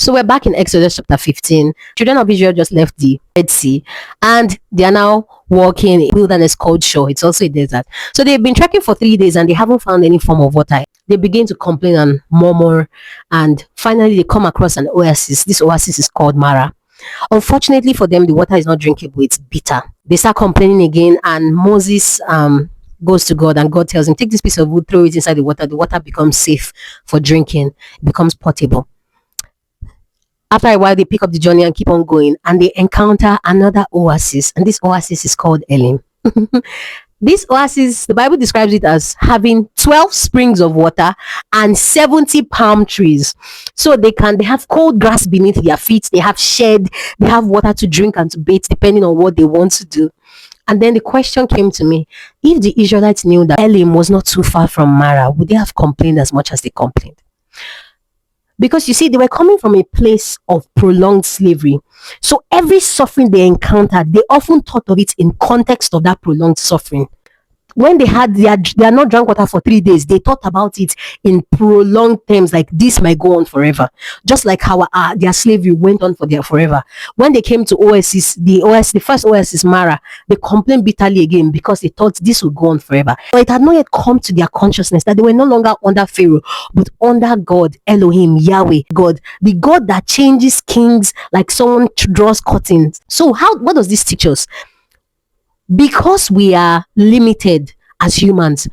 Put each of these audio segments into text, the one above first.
So we're back in Exodus chapter 15. Children of Israel just left the Red Sea and they are now walking in a wilderness called Shur. It's also a desert. So they've been trekking for 3 days and they haven't found any form of water. They begin to complain and murmur, and finally they come across an oasis. This oasis is called Mara. Unfortunately for them, the water is not drinkable. It's bitter. They start complaining again, and Moses goes to God, and God tells him, take this piece of wood, throw it inside the water. The water becomes safe for drinking. It becomes potable. After a while, they pick up the journey and keep on going, and they encounter another oasis, and this oasis is called Elim. This oasis, the Bible describes it as having 12 springs of water and 70 palm trees. So they have cold grass beneath their feet, they have shade, they have water to drink and to bathe, depending on what they want to do. And then the question came to me, if the Israelites knew that Elim was not too far from Mara, would they have complained as much as they complained? Because you see, they were coming from a place of prolonged slavery. So every suffering they encountered, they often thought of it in context of that prolonged suffering. When they had not drank water for 3 days, they thought about it in prolonged terms, like this might go on forever. Just like how their slavery went on forever. When they came to the first oasis, Mara, they complained bitterly again because they thought this would go on forever. But it had not yet come to their consciousness that they were no longer under Pharaoh, but under God, Elohim, Yahweh, God, the God that changes kings like someone draws curtains. So what does this teach us? Because we are limited as humans,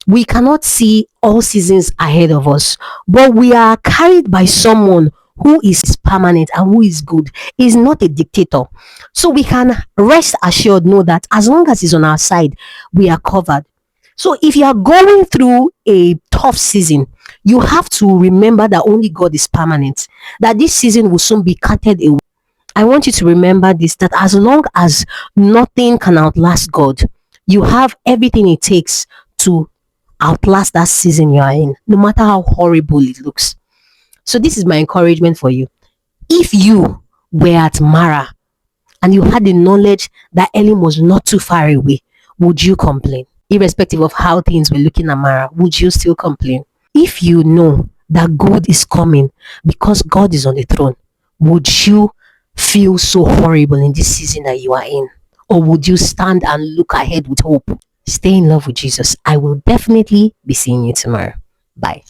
we cannot see all seasons ahead of us, but we are carried by someone who is permanent and who is good. He is not a dictator. So we can rest assured, know that as long as he's on our side, we are covered. So if you are going through a tough season, you have to remember that only God is permanent, that this season will soon be cutted away. I want you to remember this, that as long as nothing can outlast God, you have everything it takes to outlast that season you are in, no matter how horrible it looks. So this is my encouragement for you. If you were at Mara and you had the knowledge that Elim was not too far away, would you complain? Irrespective of how things were looking at Mara, would you still complain? If you know that good is coming because God is on the throne, would you feel so horrible in this season that you are in? Or would you stand and look ahead with hope? Stay in love with Jesus. I will definitely be seeing you tomorrow. Bye.